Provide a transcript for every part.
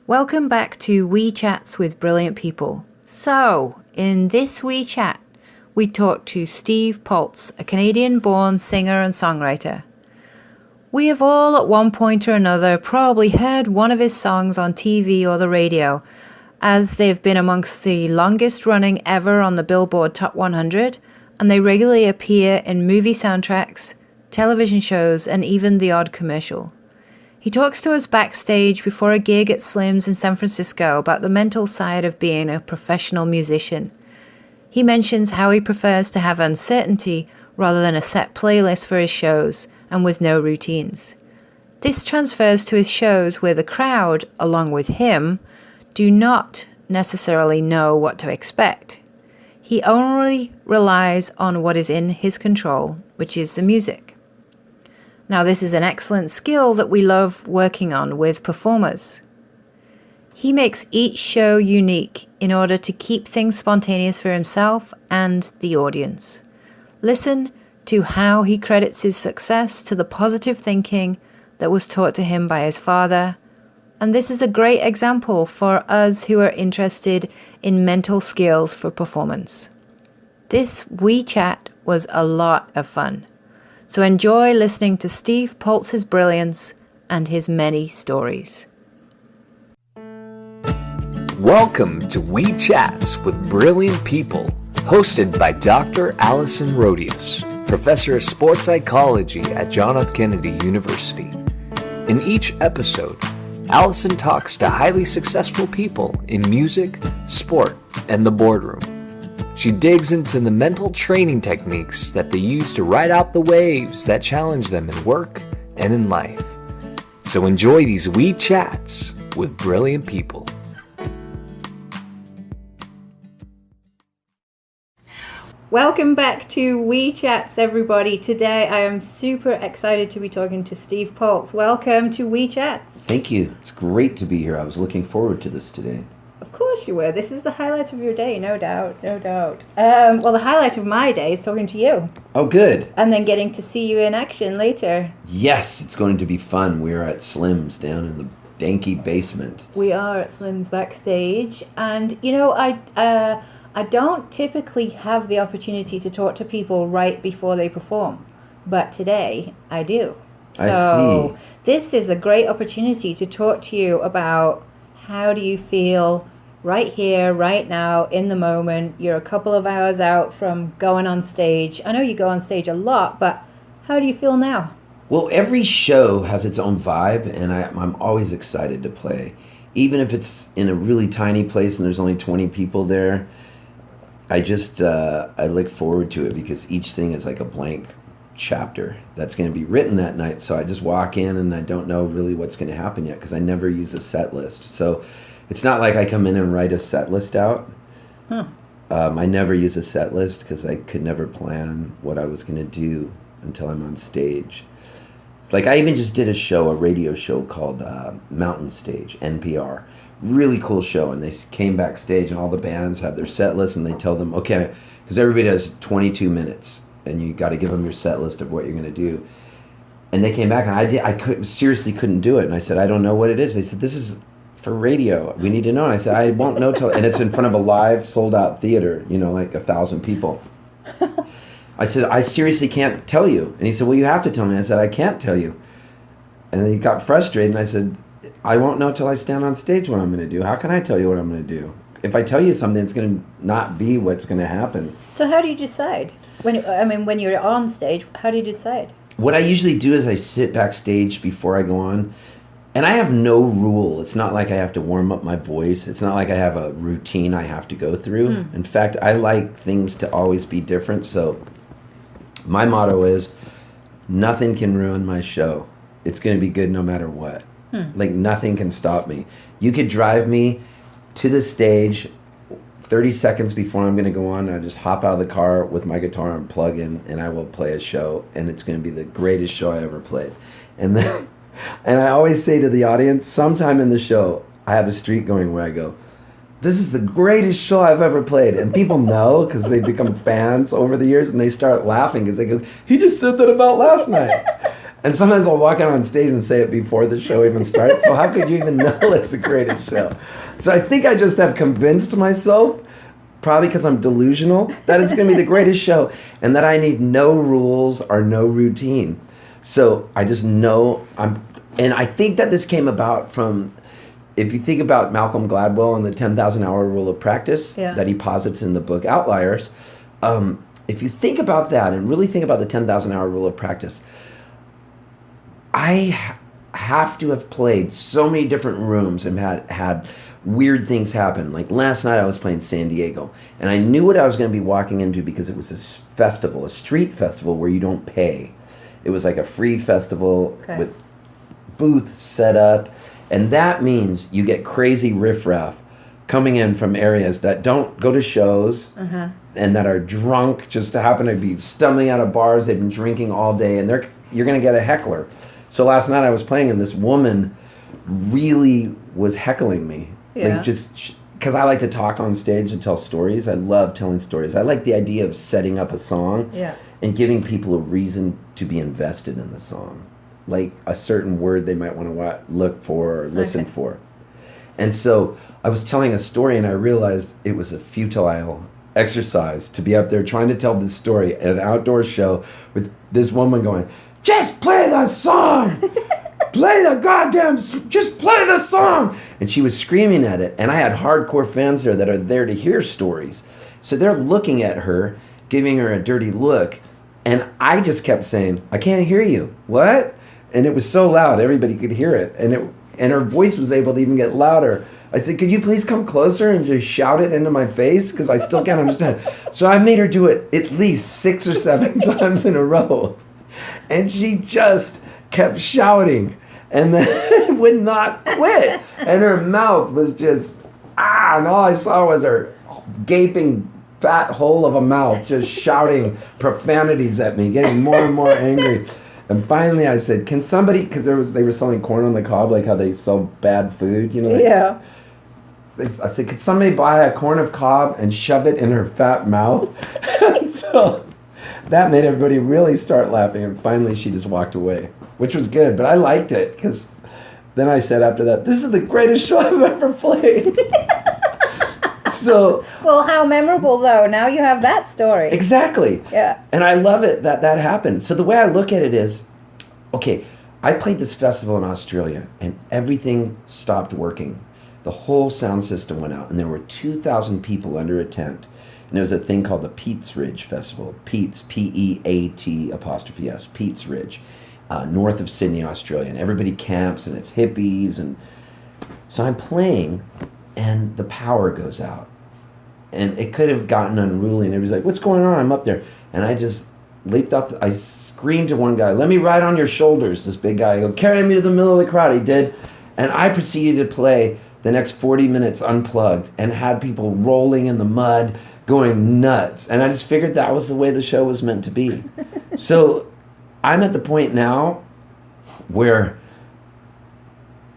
Welcome back to Wee Chats with Brilliant People. So, in this Wee Chat, we talked to Steve Poltz, a Canadian-born singer and songwriter. We have all at one point or another probably heard one of his songs on TV or the radio, as they've been amongst the longest running ever on the Billboard Top 100, and they regularly appear in movie soundtracks, television shows, and even the odd commercial. He talks to us backstage before a gig at Slim's in San Francisco about the mental side of being a professional musician. He mentions how he prefers to have uncertainty rather than a set playlist for his shows and with no routines. This transfers to his shows where the crowd, along with him, do not necessarily know what to expect. He only relies on what is in his control, which is the music. Now, this is an excellent skill that we love working on with performers. He makes each show unique in order to keep things spontaneous for himself and the audience. Listen to how he credits his success to the positive thinking that was taught to him by his father. And this is a great example for us who are interested in mental skills for performance. This wee chat was a lot of fun. So enjoy listening to Steve Poltz's brilliance and his many stories. Welcome to We Chats with Brilliant People, hosted by Dr. Allison Rodius, Professor of Sports Psychology at John F. Kennedy University. In each episode, Allison talks to highly successful people in music, sport, and the boardroom. She digs into the mental training techniques that they use to ride out the waves that challenge them in work and in life. So enjoy these wee chats with brilliant people. Welcome back to Wee Chats, everybody. Today I am super excited to be talking to Steve Poltz. Welcome to Wee Chats. Thank you. It's great to be here. I was looking forward to this today. Of course you were. This is the highlight of your day, no doubt, no doubt. Well, the highlight of my day is talking to you. Oh, good. And then getting to see you in action later. Yes, it's going to be fun. We're at Slim's down in the danky basement. We are at Slim's backstage. And, you know, I don't typically have the opportunity to talk to people right before they perform. But today, I do. So this is a great opportunity to talk to you about how do you feel right here, right now, in the moment. You're a couple of hours out from going on stage. I know you go on stage a lot, but how do you feel now? Well, every show has its own vibe, and I'm always excited to play. Even if it's in a really tiny place and there's only 20 people there, I look forward to it because each thing is like a blank chapter that's going to be written that night. So I just walk in and I don't know really what's going to happen yet because I never use a set list. So it's not like I come in and write a set list out. I never use a set list because I could never plan what I was going to do until I'm on stage. It's like I even just did a radio show called Mountain Stage, NPR. Really cool show, and they came backstage and all the bands have their set list and they tell them, okay, because everybody has 22 minutes and you got to give them your set list of what you're going to do. And they came back and I seriously couldn't do it. And I said, I don't know what it is. They said, this is for radio. We need to know. And I said, I won't know till, and it's in front of a live sold out theater, like 1,000 people. I said, I seriously can't tell you. And he said, well, you have to tell me. I said, I can't tell you. And then he got frustrated and I said, I won't know till I stand on stage what I'm going to do. How can I tell you what I'm going to do? If I tell you something, it's going to not be what's going to happen. So how do you decide? When you're on stage, how do you decide? What I usually do is I sit backstage before I go on, and I have no rule. It's not like I have to warm up my voice. It's not like I have a routine I have to go through. In fact, I like things to always be different. So my motto is, nothing can ruin my show. It's going to be good no matter what. Like nothing can stop me. You could drive me to the stage 30 seconds before I'm going to go on. I just hop out of the car with my guitar and plug in, and I will play a show, and it's going to be the greatest show I ever played. And then, and I always say to the audience, sometime in the show, I have a streak going where I go, this is the greatest show I've ever played. And people know because they become fans over the years, and they start laughing because they go, he just said that about last night. And sometimes I'll walk out on stage and say it before the show even starts. So how could you even know it's the greatest show? So I think I just have convinced myself, probably because I'm delusional, that it's going to be the greatest show and that I need no rules or no routine. So I just know and I think that this came about from, if you think about Malcolm Gladwell and the 10,000 hour rule of practice that he posits in the book Outliers, if you think about that and really think about the 10,000 hour rule of practice, I have to have played so many different rooms and had weird things happen. Like last night I was playing San Diego, and I knew what I was going to be walking into because it was this festival, a street festival where you don't pay. It was like a free festival with booths set up, and that means you get crazy riffraff coming in from areas that don't go to shows and that are drunk, just to happen to be stumbling out of bars. They've been drinking all day, and you're going to get a heckler. So last night I was playing, and this woman really was heckling me. Like just because I like to talk on stage and tell stories. I love telling stories. I like the idea of setting up a song and giving people a reason to be invested in the song. Like a certain word they might want to look for or listen for. And so I was telling a story, and I realized it was a futile exercise to be up there trying to tell this story at an outdoor show with this woman going, "Just play the song! Play the just play the song!" And she was screaming at it. And I had hardcore fans there that are there to hear stories. So they're looking at her, giving her a dirty look. And I just kept saying, "I can't hear you." "What?" And it was so loud, everybody could hear it. And her voice was able to even get louder. I said, "Could you please come closer and just shout it into my face? Because I still can't understand." So I made her do it at least 6 or 7 times in a row. And she just kept shouting and then would not quit. And her mouth was just, and all I saw was her gaping fat hole of a mouth just shouting profanities at me, getting more and more angry. And finally I said, "Can somebody," because they were selling corn on the cob, like how they sell bad food, you know? I said, "Could somebody buy a corn of cob and shove it in her fat mouth?" So that made everybody really start laughing, and finally she just walked away, which was good. But I liked it, because then I said after that, "This is the greatest show I've ever played." So, well, how memorable though. Now you have that story. Exactly. Yeah. And I love it that happened. So the way I look at it is, okay, I played this festival in Australia, and everything stopped working. The whole sound system went out, and there were 2,000 people under a tent. And there was a thing called the Poltz Ridge Festival. Poltz, P-E-A-T''S, Poltz Ridge, north of Sydney, Australia. And everybody camps, and it's hippies. And so I'm playing, and the power goes out. And it could have gotten unruly, and everybody's like, "What's going on?" I'm up there. And I just leaped up. I screamed to one guy, "Let me ride on your shoulders." This big guy, I go, "Carry me to the middle of the crowd." He did. And I proceeded to play the next 40 minutes unplugged and had people rolling in the mud, going nuts. And I just figured that was the way the show was meant to be. So I'm at the point now where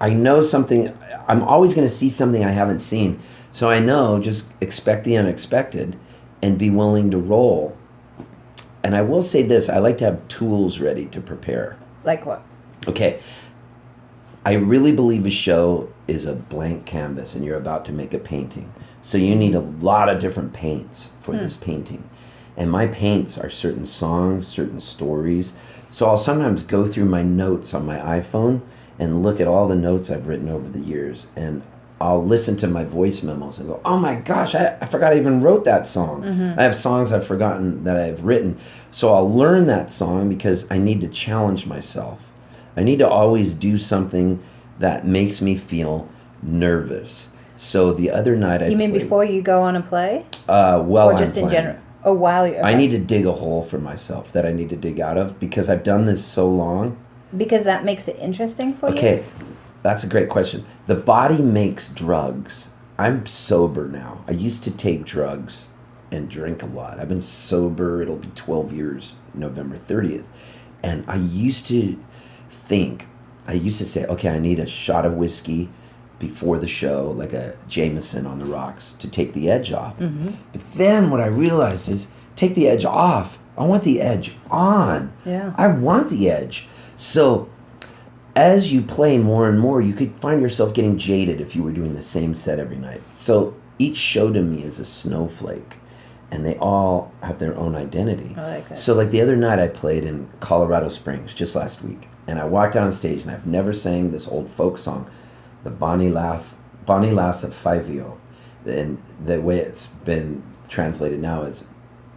I know something. I'm always going to see something I haven't seen. So I know, just expect the unexpected and be willing to roll. And I will say this, I like to have tools ready to prepare. Like what? Okay. I really believe a show is a blank canvas, and you're about to make a painting. So you need a lot of different paints for this painting. And my paints are certain songs, certain stories. So I'll sometimes go through my notes on my iPhone and look at all the notes I've written over the years. And I'll listen to my voice memos and go, "Oh my gosh, I forgot I even wrote that song." I have songs I've forgotten that I've written. So I'll learn that song because I need to challenge myself. I need to always do something that makes me feel nervous. So the other night You mean before you go on a play? Or just in general? Oh, while you... Okay. I need to dig a hole for myself that I need to dig out of because I've done this so long. Because that makes it interesting for you? Okay, that's a great question. The body makes drugs. I'm sober now. I used to take drugs and drink a lot. I've been sober, it'll be 12 years, November 30th. And I used to say, okay, I need a shot of whiskey before the show, like a Jameson on the rocks, to take the edge off. But then what I realized is, take the edge off. I want the edge on. Yeah. I want the edge. So as you play more and more, you could find yourself getting jaded if you were doing the same set every night. So each show to me is a snowflake, and they all have their own identity. I like that. So like the other night I played in Colorado Springs just last week, and I walked out on stage and I've never sang this old folk song, the Bonnie Lass of Fivio. And the way it's been translated now is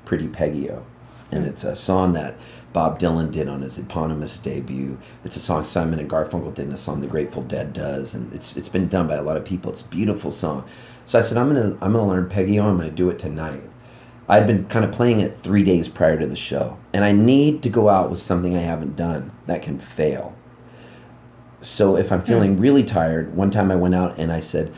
Pretty Peggy-O. And it's a song that Bob Dylan did on his eponymous debut. It's a song Simon and Garfunkel did, and a song the Grateful Dead does, and it's been done by a lot of people. It's a beautiful song. So I said, I'm gonna learn Peggy-O. I'm gonna do it tonight. I'd been kind of playing it 3 days prior to the show, and I need to go out with something I haven't done that can fail. So if I'm feeling really tired, one time I went out and I said,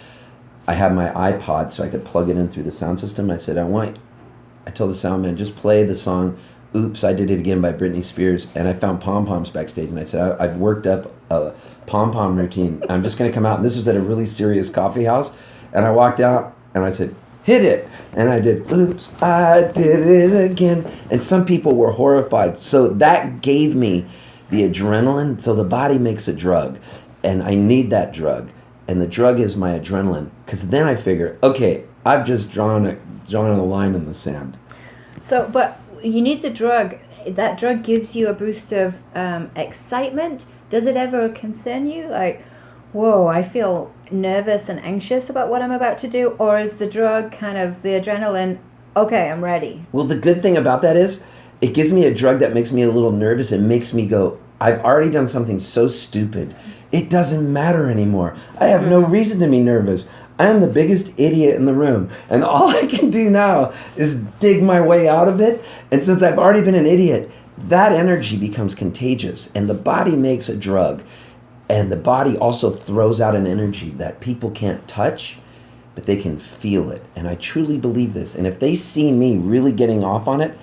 I had my iPod so I could plug it in through the sound system. I said, I told the sound man, just play the song Oops, I Did It Again by Britney Spears. And I found pom-poms backstage, and I said, I've worked up a pom-pom routine. I'm just going to come out. And this was at a really serious coffee house. And I walked out and I said, hit it. And I did, oops, I did it again. And some people were horrified. So that gave me the adrenaline. So the body makes a drug, and I need that drug. And the drug is my adrenaline. Because then I figure, okay, I've just drawn a line in the sand. So, but you need the drug. That drug gives you a boost of excitement. Does it ever concern you? Like, whoa, I feel nervous and anxious about what I'm about to do? Or is the drug kind of the adrenaline, okay, I'm ready? Well, the good thing about that is it gives me a drug that makes me a little nervous. It makes me go, I've already done something so stupid. It doesn't matter anymore. I have no reason to be nervous. I am the biggest idiot in the room, and all I can do now is dig my way out of it. And since I've already been an idiot, that energy becomes contagious, and the body makes a drug, and the body also throws out an energy that people can't touch, but they can feel it. And I truly believe this. And if they see me really getting off on it,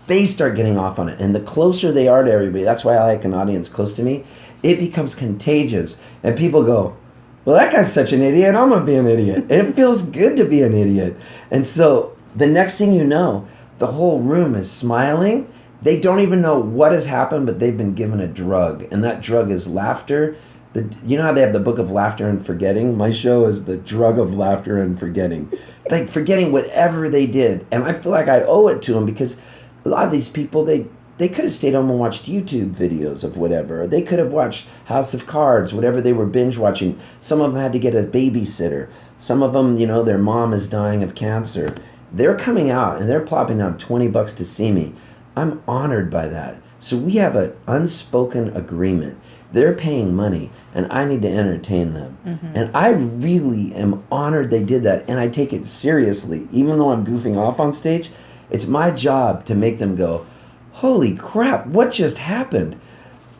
they start getting off on it. And the closer they are to everybody, that's why I like an audience close to me, it becomes contagious. And people go, well, that guy's such an idiot, I'm gonna be an idiot. And it feels good to be an idiot. And so the next thing you know, the whole room is smiling. They don't even know what has happened, but they've been given a drug. And that drug is laughter. You know how they have the book of laughter and forgetting? My show is the drug of laughter and forgetting. Like forgetting whatever they did. And I feel like I owe it to them, because a lot of these people, they could have stayed home and watched YouTube videos of whatever. Or they could have watched House of Cards, whatever they were binge watching. Some of them had to get a babysitter. Some of them, their mom is dying of cancer. They're coming out and they're plopping down $20 to see me. I'm honored by that. So we have an unspoken agreement. They're paying money, and I need to entertain them. Mm-hmm. And I really am honored they did that, and I take it seriously. Even though I'm goofing off on stage, it's my job to make them go, holy crap, what just happened?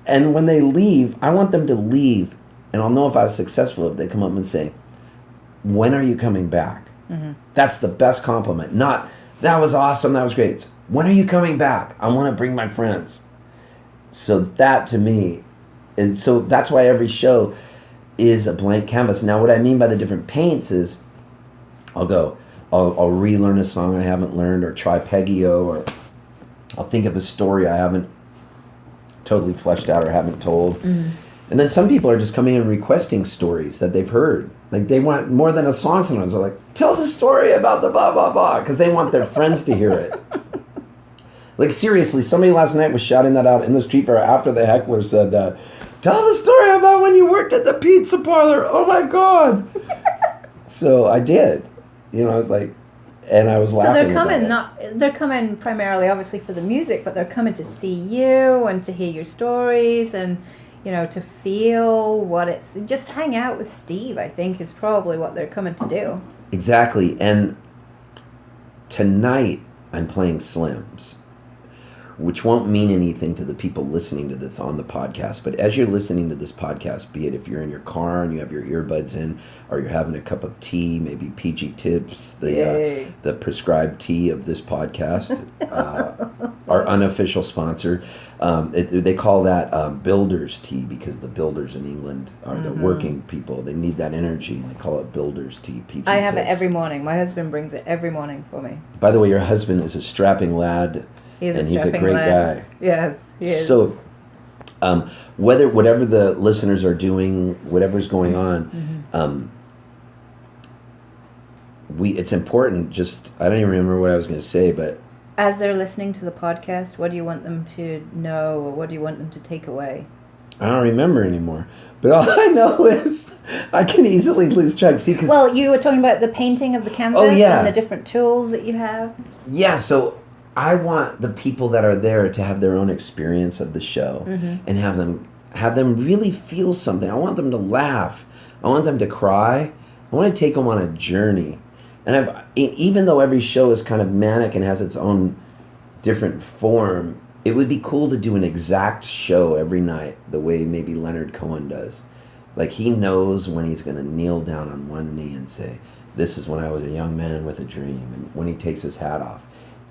And when they leave, I want them to leave, and I'll know if I was successful if they come up and say, when are you coming back? Mm-hmm. That's the best compliment. Not, that was awesome, that was great. It's, when are you coming back? I want to bring my friends. So that to me, and so that's why every show is a blank canvas. Now what I mean by the different paints is I'll relearn a song I haven't learned, or try Peggy-O, or I'll think of a story I haven't totally fleshed out or haven't told. Mm-hmm. And then some people are just coming and requesting stories that they've heard. Like they want more than a song sometimes. They're like, tell the story about the blah, blah, blah, because they want their friends to hear it. Like seriously, somebody last night was shouting that out in the street after the heckler said that. Tell the story about when you worked at the pizza parlor. Oh my God. So I did. I was like, and I was laughing. So they're coming primarily obviously for the music, but they're coming to see you and to hear your stories and, to feel what it's, just hang out with Steve, I think is probably what they're coming to do. Exactly. And tonight I'm playing Slims, which won't mean anything to the people listening to this on the podcast. But as you're listening to this podcast, be it if you're in your car and you have your earbuds in, or you're having a cup of tea, maybe PG Tips, the prescribed tea of this podcast, our unofficial sponsor. They call that builder's tea, because the builders in England are the working people. They need that energy, and they call it builder's tea. PG I have Tips. it every morning. My husband brings it every morning for me. By the way, your husband is a strapping lad. He's a great guy. Yes, he is. So Whatever the listeners are doing, whatever's going on, it's important. Just I don't even remember what I was going to say, but as they're listening to the podcast, what do you want them to know, or what do you want them to take away? I don't remember anymore. But all I know is I can easily lose track. See, well, you were talking about the painting of the canvas and the different tools that you have. Yeah, so I want the people that are there to have their own experience of the show and have them really feel something. I want them to laugh. I want them to cry. I want to take them on a journey. And even though every show is kind of manic and has its own different form, it would be cool to do an exact show every night the way maybe Leonard Cohen does. Like he knows when he's going to kneel down on one knee and say, "This is when I was a young man with a dream," and when he takes his hat off.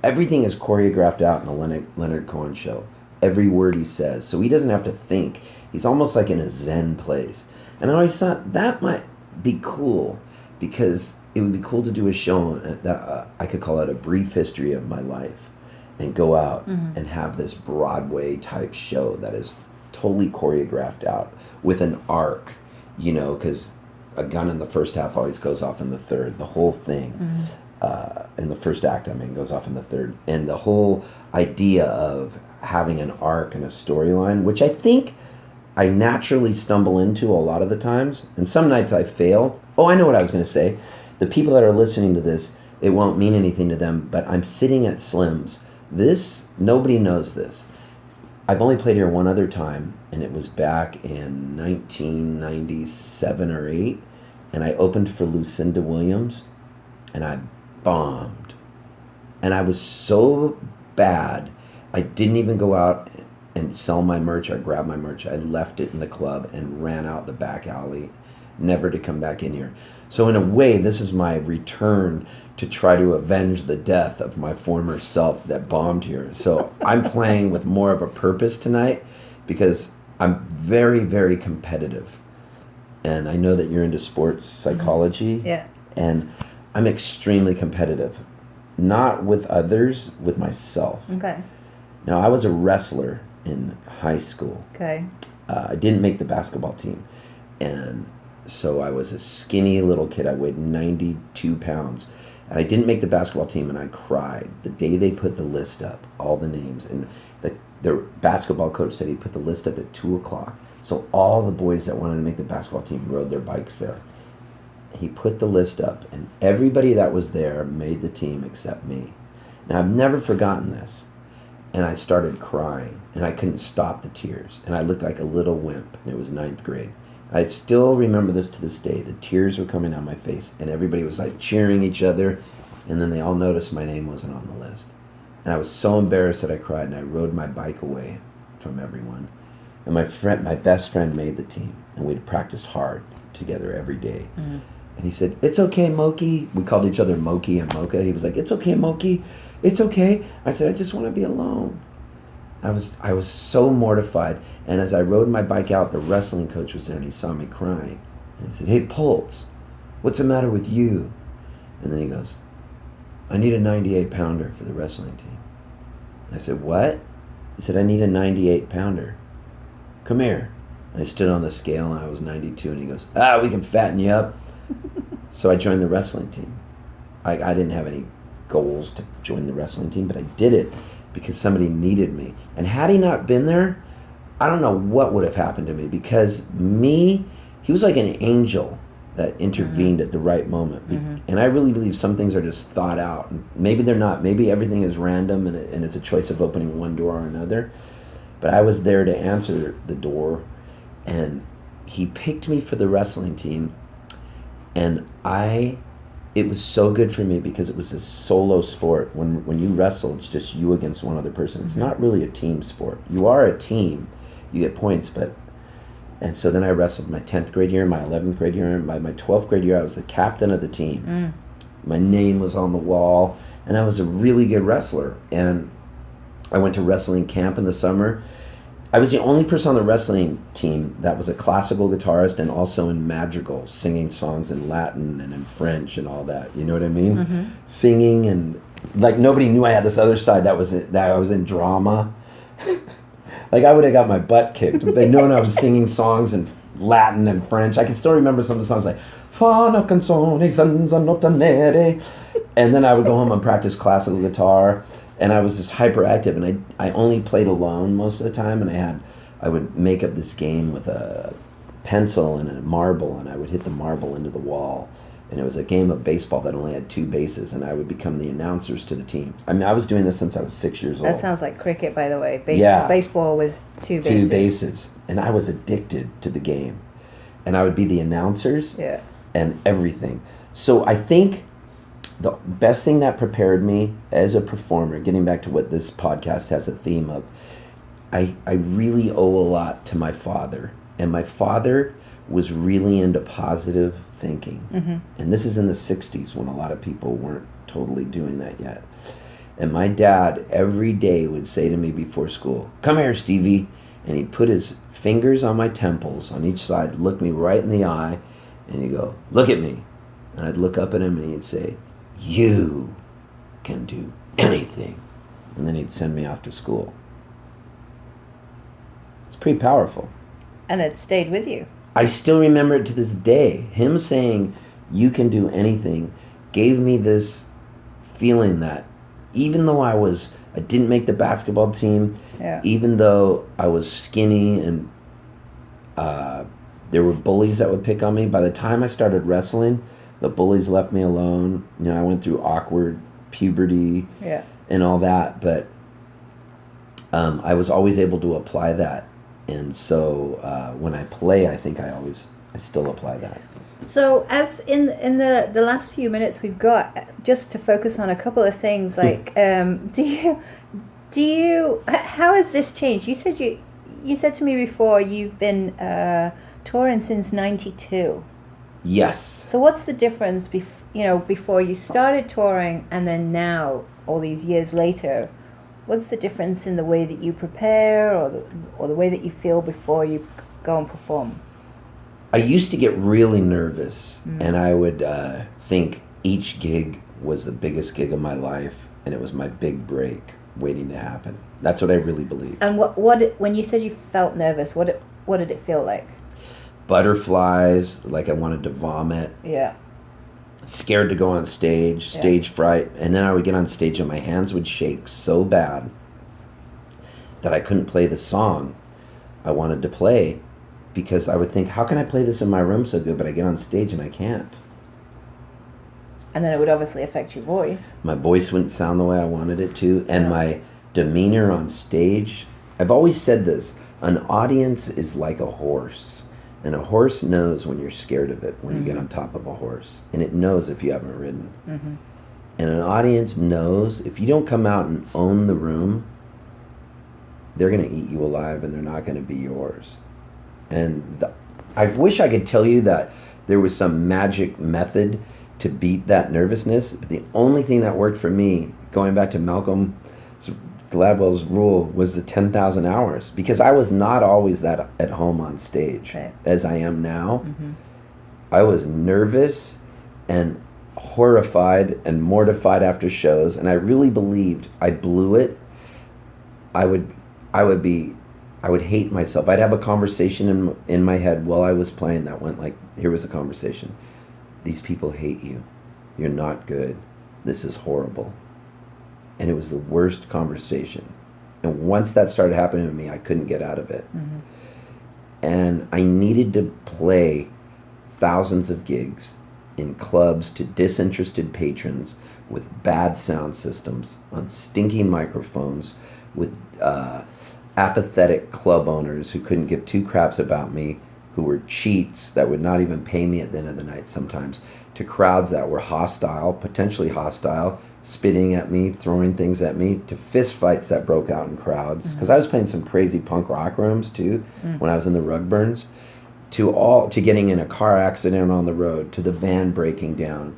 Everything is choreographed out in a Leonard Cohen show. Every word he says. So he doesn't have to think. He's almost like in a Zen place. And I always thought that might be cool because it would be cool to do a show that I could call it a brief history of my life. And go out and have this Broadway type show that is totally choreographed out with an arc, because a gun in the first half always goes off in the third. The whole thing, in the first act, goes off in the third. And the whole idea of having an arc and a storyline, which I think I naturally stumble into a lot of the times. And some nights I fail. Oh, I know what I was going to say. The people that are listening to this, it won't mean anything to them, but I'm sitting at Slim's. Nobody knows this. I've only played here one other time, and it was back in 1997 or 8, and I opened for Lucinda Williams, and I bombed. And I was so bad, I didn't even go out and sell my merch or grab my merch. I left it in the club and ran out the back alley, never to come back in here. So in a way, this is my return to try to avenge the death of my former self that bombed here. So I'm playing with more of a purpose tonight because I'm very, very competitive. And I know that you're into sports psychology. Yeah. And I'm extremely competitive. Not with others, with myself. Okay. Now, I was a wrestler in high school. Okay. I didn't make the basketball team. And so I was a skinny little kid. I weighed 92 pounds. And I didn't make the basketball team, and I cried. The day they put the list up, all the names, and the basketball coach said he put the list up at 2 o'clock. So all the boys that wanted to make the basketball team rode their bikes there. He put the list up, and everybody that was there made the team except me. Now, I've never forgotten this. And I started crying, and I couldn't stop the tears. And I looked like a little wimp, and it was 9th grade. I still remember this to this day. The tears were coming down my face, and everybody was like cheering each other, and then they all noticed my name wasn't on the list. And I was so embarrassed that I cried, and I rode my bike away from everyone. And my best friend made the team, and we'd practiced hard together every day. Mm-hmm. And he said, "It's okay, Moki." We called each other Moki and Mocha. He was like, "It's okay, Moki. It's okay." I said, "I just want to be alone." I was so mortified. And as I rode my bike out, the wrestling coach was there, and he saw me crying. And he said, "Hey, Poltz, what's the matter with you?" And then he goes, "I need a 98-pounder for the wrestling team." And I said, "What?" He said, "I need a 98-pounder. Come here." I stood on the scale, and I was 92, and he goes, "We can fatten you up." So I joined the wrestling team. I didn't have any goals to join the wrestling team, but I did it because somebody needed me. And had he not been there, I don't know what would have happened to me, because he was like an angel that intervened at the right moment. Mm-hmm. And I really believe some things are just thought out. Maybe they're not. Maybe everything is random and it's a choice of opening one door or another. But I was there to answer the door, and he picked me for the wrestling team. And it was so good for me because it was a solo sport. When you wrestle, it's just you against one other person. It's not really a team sport. You are a team. You get points, and so then I wrestled my 10th grade year, my 11th grade year, and by my 12th grade year, I was the captain of the team. Mm. My name was on the wall, and I was a really good wrestler. And I went to wrestling camp in the summer. I was the only person on the wrestling team that was a classical guitarist and also in madrigal, singing songs in Latin and in French and all that. You know what I mean? Mm-hmm. Singing, and like nobody knew I had this other side that I was in drama. Like, I would have got my butt kicked. They known I was singing songs in Latin and French. I can still remember some of the songs like Fa una canzone senza nota nere. And then I would go home and practice classical guitar. And I was just hyperactive, and I only played alone most of the time. And I would make up this game with a pencil and a marble, and I would hit the marble into the wall. And it was a game of baseball that only had 2 bases, and I would become the announcers to the team. I mean, I was doing this since I was 6 years old. That sounds like cricket, by the way. Yeah. Baseball with 2 bases. 2 bases. And I was addicted to the game. And I would be the announcers and everything. So I think the best thing that prepared me as a performer, getting back to what this podcast has a theme of, I really owe a lot to my father. And my father was really into positive thinking. Mm-hmm. And this is in the 60s when a lot of people weren't totally doing that yet. And my dad every day would say to me before school, "Come here, Stevie." And he'd put his fingers on my temples on each side, look me right in the eye, and he'd go, "Look at me." And I'd look up at him and he'd say, "You can do anything." And then he'd send me off to school. It's pretty powerful. And it stayed with you. I still remember it to this day. Him saying, "You can do anything," gave me this feeling that even though I didn't make the basketball team, even though I was skinny and there were bullies that would pick on me, by the time I started wrestling, the bullies left me alone. You know, I went through awkward puberty and all that, but I was always able to apply that. And so when I play, I think I still apply that. So as in the last few minutes we've got, just to focus on a couple of things, like do you how has this changed? You said to me before you've been touring since '92. Yes. So what's the difference before you started touring and then now, all these years later? What's the difference in the way that you prepare or the way that you feel before you go and perform? I used to get really nervous, and I would think each gig was the biggest gig of my life, and it was my big break waiting to happen. That's what I really believe. And when you said you felt nervous, what did it feel like? Butterflies, like I wanted to vomit. Yeah. Scared to go on stage, stage fright, and then I would get on stage and my hands would shake so bad that I couldn't play the song I wanted to play, because I would think, how can I play this in my room so good, but I get on stage and I can't. And then it would obviously affect your voice. My voice wouldn't sound the way I wanted it to, and my demeanor on stage. I've always said this, an audience is like a horse. And a horse knows when you're scared of it, when you get on top of a horse. And it knows if you haven't ridden. Mm-hmm. And an audience knows if you don't come out and own the room, they're going to eat you alive and they're not going to be yours. And I wish I could tell you that there was some magic method to beat that nervousness. But the only thing that worked for me, going back to Malcolm Gladwell's rule, was the 10,000 hours, because I was not always that at home on stage as I am now. Mm-hmm. I was nervous and horrified and mortified after shows, and I really believed I blew it. I would hate myself. I'd have a conversation in my head while I was playing that went like, here was the conversation. These people hate you. You're not good. This is horrible. And it was the worst conversation. And once that started happening to me, I couldn't get out of it. Mm-hmm. And I needed to play thousands of gigs in clubs to disinterested patrons with bad sound systems, on stinky microphones, with apathetic club owners who couldn't give two craps about me, who were cheats that would not even pay me at the end of the night sometimes, to crowds that were hostile, potentially hostile, spitting at me, throwing things at me, to fist fights that broke out in crowds. Because I was playing some crazy punk rock rooms too, when I was in the Rugburns, to getting in a car accident on the road, to the van breaking down,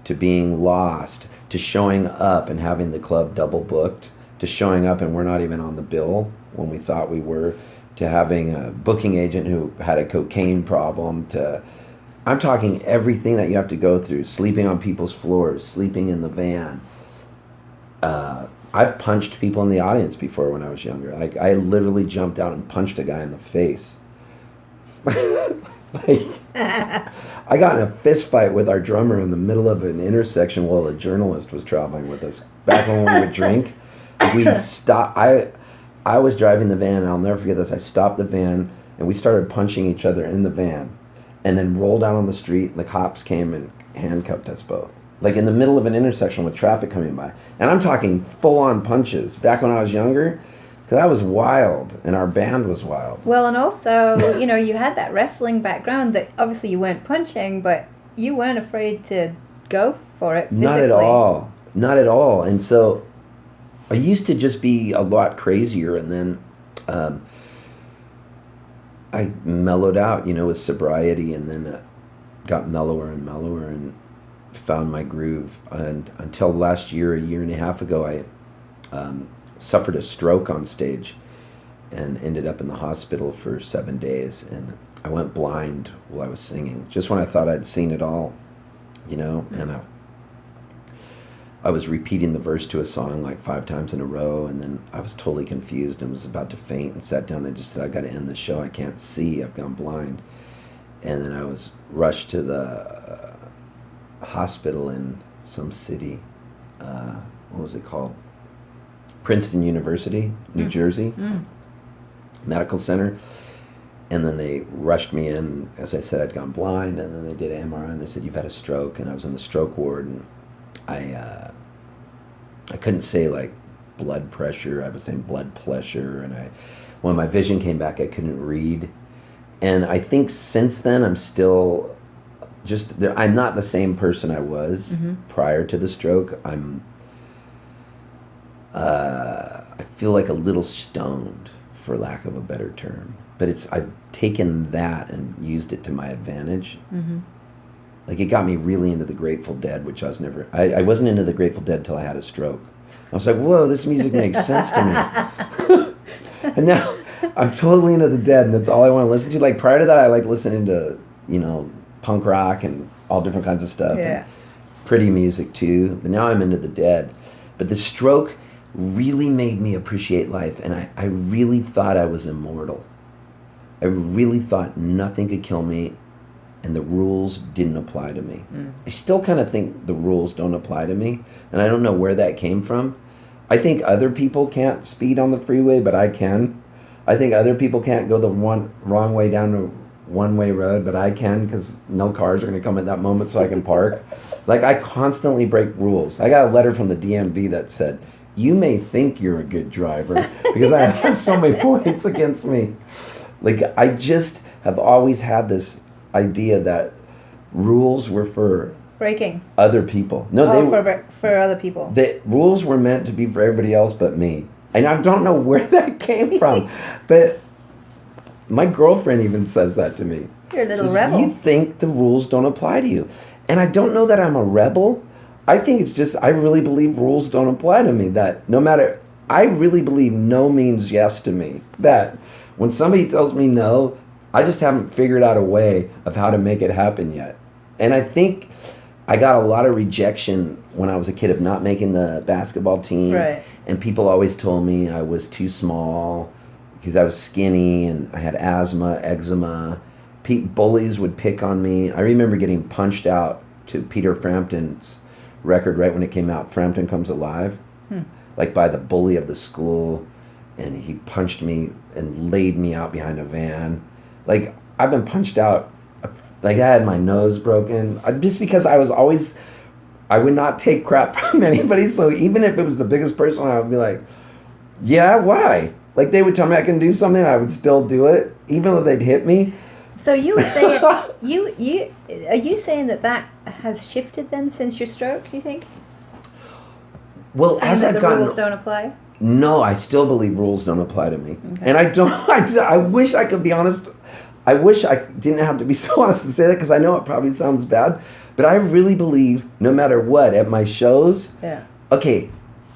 to being lost, to showing up and having the club double booked, to showing up and we're not even on the bill when we thought we were, to having a booking agent who had a cocaine problem, to... I'm talking everything that you have to go through, sleeping on people's floors, sleeping in the van, I've punched people in the audience before when I was younger. Like, I literally jumped out and punched a guy in the face. Like, I got in a fist fight with our drummer in the middle of an intersection while a journalist was traveling with us. Back when we would drink, we'd stop. I was driving the van, and I'll never forget this. I stopped the van, and we started punching each other in the van, and then rolled out on the street, and the cops came and handcuffed us both. Like, in the middle of an intersection with traffic coming by. And I'm talking full-on punches. Back when I was younger, because I was wild, and our band was wild. Well, and also, you know, you had that wrestling background that obviously you weren't punching, but you weren't afraid to go for it physically. Not at all. Not at all. And so I used to just be a lot crazier, and then I mellowed out, you know, with sobriety, and then got mellower and mellower and found my groove. And until last year, a year and a half ago, I suffered a stroke on stage and ended up in the hospital for 7 days. And I went blind while I was singing, just when I thought I'd seen it all, you know. And I was repeating the verse to a song like 5 times in a row, and then I was totally confused and was about to faint and sat down and just said, I got to end the show. I can't see. I've gone blind. And then I was rushed to the hospital in some city. What was it called? Princeton University, New Jersey, Medical Center. And then they rushed me in. As I said, I'd gone blind, and then they did an MRI, and they said, you've had a stroke. And I was in the stroke ward, and I couldn't say like blood pressure. I was saying blood pressure, and when my vision came back, I couldn't read. And I think since then, I'm still just there. I'm not the same person I was prior to the stroke. I feel like a little stoned, for lack of a better term. But I've taken that and used it to my advantage. Like, it got me really into the Grateful Dead, which I was never... I wasn't into the Grateful Dead till I had a stroke. I was like, whoa, this music makes sense to me. And now I'm totally into the Dead, and that's all I want to listen to. Like, prior to that, I liked listening to, you know, punk rock and all different kinds of stuff. Yeah. And pretty music, too. But now I'm into the Dead. But the stroke really made me appreciate life, and I really thought I was immortal. I really thought nothing could kill me, and the rules didn't apply to me. I still kind of think the rules don't apply to me, and I don't know where that came from. I think other people can't speed on the freeway, but I can. I think other people can't go the wrong way down the one-way road, but I can, because no cars are going to come at that moment so I can park. Like, I constantly break rules. I got a letter from the DMV that said, you may think you're a good driver, because I have so many points against me. Like, I just have always had this idea that rules were for Breaking. other people. No, for other people. The rules were meant to be for everybody else but me. And I don't know where that came from. But my girlfriend even says that to me. You're a little Says, rebel. you think the rules don't apply to you. And I don't know that I'm a rebel. I think it's just, I really believe rules don't apply to me. That no matter, I really believe no means yes to me. That when somebody tells me no, I just haven't figured out a way of how to make it happen yet. And I think I got a lot of rejection when I was a kid of not making the basketball team. Right. And people always told me I was too small because I was skinny and I had asthma, eczema. Bullies would pick on me. I remember getting punched out to Peter Frampton's record right when it came out, Frampton Comes Alive, like by the bully of the school. And he punched me and laid me out behind a van. Like, I've been punched out. Like, I had my nose broken. Just because I would not take crap from anybody. So even if it was the biggest person, I would be like, yeah, why? Like, they would tell me I can do something, I would still do it, even though they'd hit me. So you were saying, are you saying that has shifted then since your stroke, do you think? Well, as I've the gotten... rules don't apply? No, I still believe rules don't apply to me. Okay. And I wish I could be honest. I wish I didn't have to be so honest to say that, because I know it probably sounds bad. But I really believe no matter what, at my shows, okay,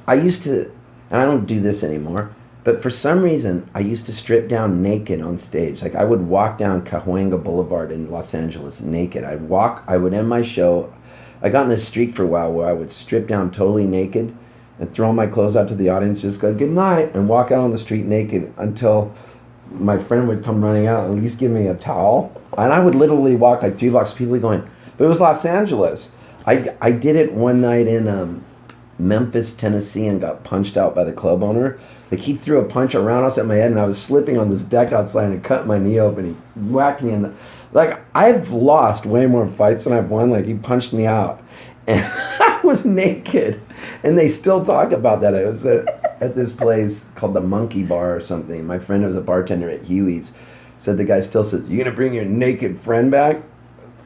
I used to, and I don't do this anymore, but for some reason, I used to strip down naked on stage. Like, I would walk down Cahuenga Boulevard in Los Angeles naked. I would end my show. I got in this streak for a while where I would strip down totally naked and throw my clothes out to the audience, just go good night, and walk out on the street naked until my friend would come running out and at least give me a towel. And I would literally walk like 3 blocks, people going, but it was Los Angeles. I did it one night in Memphis, Tennessee, and got punched out by the club owner. Like, he threw a punch around us at my head, and I was slipping on this deck outside, and it cut my knee open. He whacked me in the... Like, I've lost way more fights than I've won. Like, he punched me out. And I was naked. And they still talk about that. I was at this place called the Monkey Bar or something. My friend was a bartender at Huey's. Said the guy still says, "You gonna bring your naked friend back?"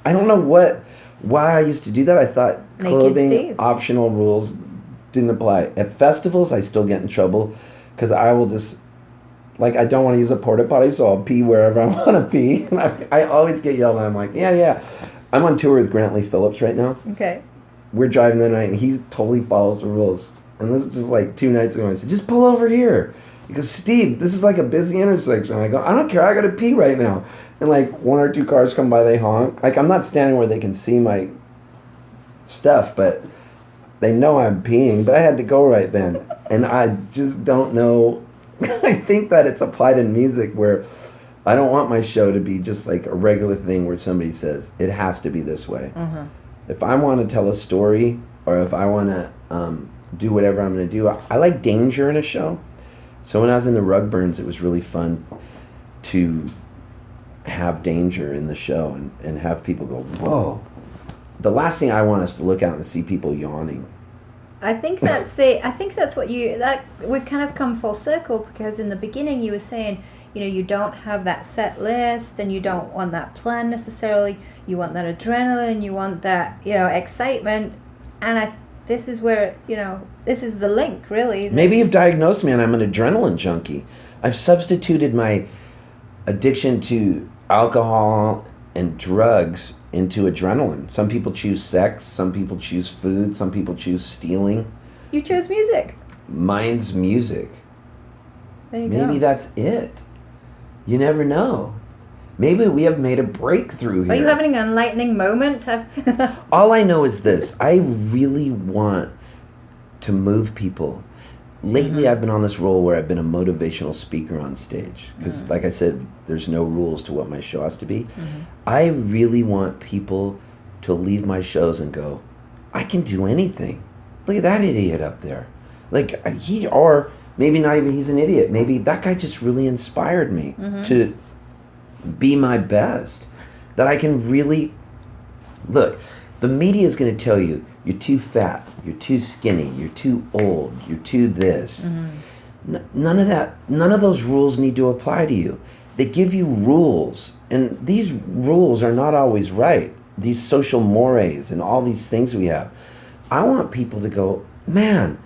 I don't know why I used to do that. I thought clothing optional rules didn't apply. At festivals, I still get in trouble because I will just, like, I don't want to use a porta potty, so I'll pee wherever I want to pee. And I always get yelled at. I'm like, yeah. I'm on tour with Grantley Phillips right now. Okay. We're driving the night, and he totally follows the rules. And this is just like 2 nights ago. I said, "Just pull over here." He goes, "Steve, this is like a busy intersection." I go, "I don't care. I got to pee right now." And like 1 or 2 cars come by, they honk. Like, I'm not standing where they can see my stuff, but they know I'm peeing. But I had to go right then. And I just don't know. I think that it's applied in music where I don't want my show to be just like a regular thing where somebody says, it has to be this way. Mm-hmm. If I want to tell a story, or if I want to do whatever I'm going to do, I like danger in a show. So when I was in the Rugburns, it was really fun to have danger in the show and have people go, whoa. The last thing I want is to look out and see people yawning. I think that's what we've kind of come full circle, because in the beginning you were saying, you don't have that set list, and you don't want that plan necessarily. You want that adrenaline, you want that, excitement. And this is where, this is the link, really. Maybe you've diagnosed me and I'm an adrenaline junkie. I've substituted my addiction to alcohol and drugs into adrenaline. Some people choose sex, some people choose food, some people choose stealing. You chose music. Mine's music. There you go. Maybe that's it. You never know. Maybe we have made a breakthrough here. Are you having an enlightening moment? All I know is this. I really want to move people. Lately, I've been on this role where I've been a motivational speaker on stage. Because, like I said, there's no rules to what my show has to be. I really want people to leave my shows and go, I can do anything. Look at that idiot up there. Like, or maybe not even he's an idiot. Maybe that guy just really inspired me to be my best. That I can really... Look, the media is going to tell you, you're too fat, you're too skinny, you're too old, you're too this. None of that, none of those rules need to apply to you. They give you rules, and these rules are not always right. These social mores and all these things we have. I want people to go, man,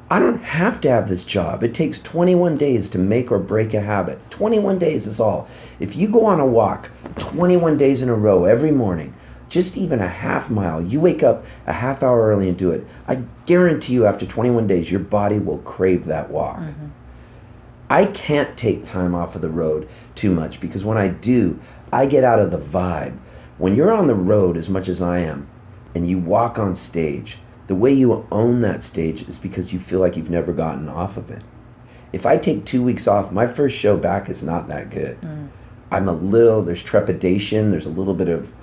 I don't have to have this job. It takes 21 days to make or break a habit. 21 days is all. If you go on a walk 21 days in a row every morning, just even a half mile, you wake up a half hour early and do it, I guarantee you after 21 days, your body will crave that walk. I can't take time off of the road too much, because when I do, I get out of the vibe. When you're on the road as much as I am, and you walk on stage, the way you own that stage is because you feel like you've never gotten off of it. If I take 2 weeks off, my first show back is not that good. There's trepidation, there's a little bit of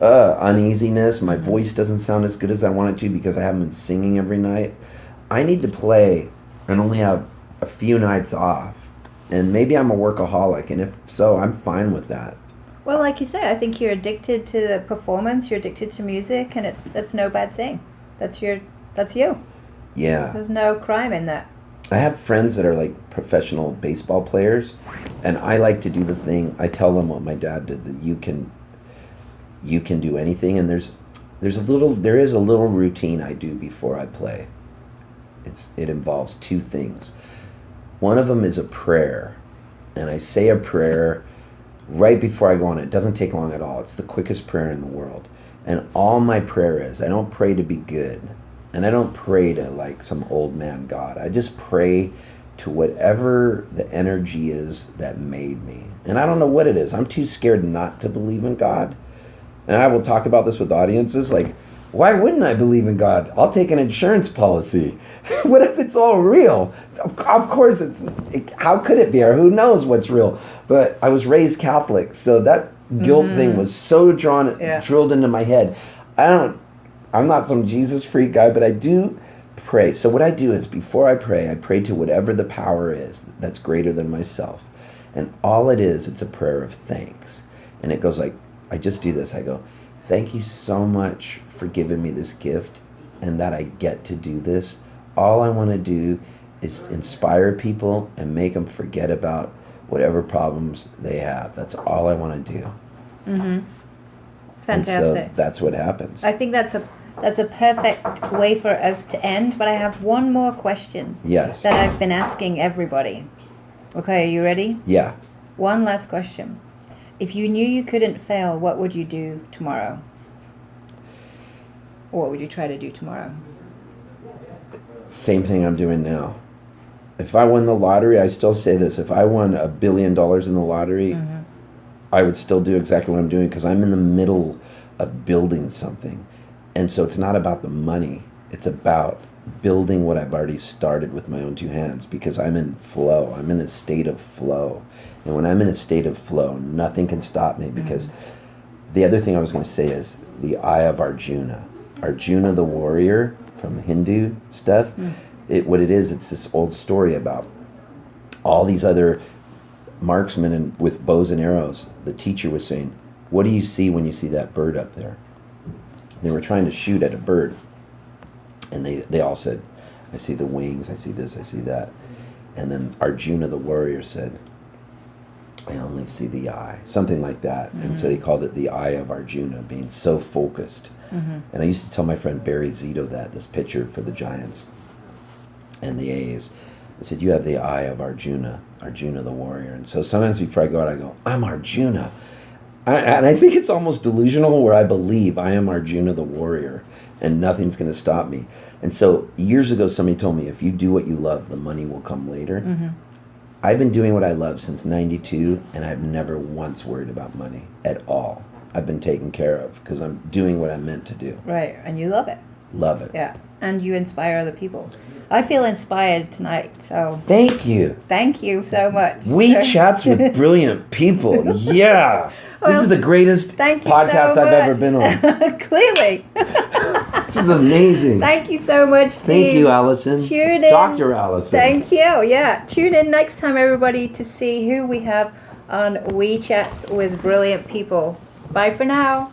uneasiness. My voice doesn't sound as good as I want it to because I haven't been singing every night. I need to play and only have a few nights off. And maybe I'm a workaholic, and if so, I'm fine with that. Well, like you say, I think you're addicted to the performance, you're addicted to music, and that's no bad thing. That's you. Yeah. There's no crime in that. I have friends that are like professional baseball players, and I like to do the thing. I tell them what my dad did, that you can do anything, and there is a little routine I do before I play. It involves 2 things. One of them is a prayer, and I say a prayer right before I go on. It doesn't take long at all. It's the quickest prayer in the world. And all my prayer is, I don't pray to be good, and I don't pray to like some old man God. I just pray to whatever the energy is that made me. And I don't know what it is. I'm too scared not to believe in God. And I will talk about this with audiences. Like, Why wouldn't I believe in God? I'll take an insurance policy. What if it's all real? Of course, how could it be? Or who knows what's real? But I was raised Catholic, so that guilt thing was so drilled into my head. I'm not some Jesus freak guy, but I do pray. So what I do is before I pray to whatever the power is that's greater than myself. And all it is, it's a prayer of thanks. And it goes like, I just do this. I go, thank you so much for giving me this gift and that I get to do this. All I want to do is inspire people and make them forget about whatever problems they have. That's all I want to do. Mm-hmm. Fantastic. And so that's what happens. I think that's a perfect way for us to end, but I have one more question. Yes. That I've been asking everybody. Okay, are you ready? Yeah. One last question. If you knew you couldn't fail, what would you do tomorrow? Or what would you try to do tomorrow? Same thing I'm doing now. If I won the lottery, I still say this. If I won $1 billion in the lottery, I would still do exactly what I'm doing because I'm in the middle of building something. And so it's not about the money. It's about building what I've already started with my own two hands because I'm in flow. I'm in a state of flow. And when I'm in a state of flow, nothing can stop me because the other thing I was going to say is the eye of Arjuna. Arjuna the warrior from Hindu stuff. What it is, it's this old story about all these other marksmen with bows and arrows. The teacher was saying, what do you see when you see that bird up there? They were trying to shoot at a bird. And they all said, I see the wings, I see this, I see that. And then Arjuna the warrior said, I only see the eye. Something like that. And so they called it the eye of Arjuna, being so focused. And I used to tell my friend Barry Zito this pitcher for the Giants and the A's. I said, you have the eye of Arjuna, Arjuna the warrior. And so sometimes before I go out, I go, I'm Arjuna. And I think it's almost delusional where I believe I am Arjuna the warrior and nothing's going to stop me. And so years ago, somebody told me, if you do what you love, the money will come later. I've been doing what I love since 92, and I've never once worried about money at all. I've been taken care of because I'm doing what I'm meant to do. Right, and you love it. Love it. Yeah, and you inspire other people. I feel inspired tonight, so... Thank you. Thank you so much. We chats with brilliant people. Yeah. This is the greatest podcast I've ever been on. Clearly. This is amazing. Thank you so much, Steve. Thank you, Allison. Tune in. Dr. Allison. Thank you. Yeah. Tune in next time, everybody, to see who we have on We Chats with Brilliant People. Bye for now.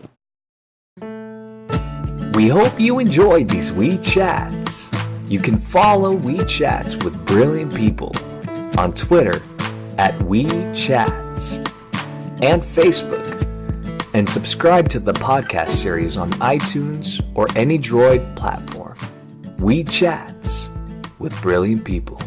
We hope you enjoyed these We Chats. You can follow We Chats with Brilliant People on Twitter at We Chats and Facebook, and subscribe to the podcast series on iTunes or any Droid platform. We Chats with Brilliant People.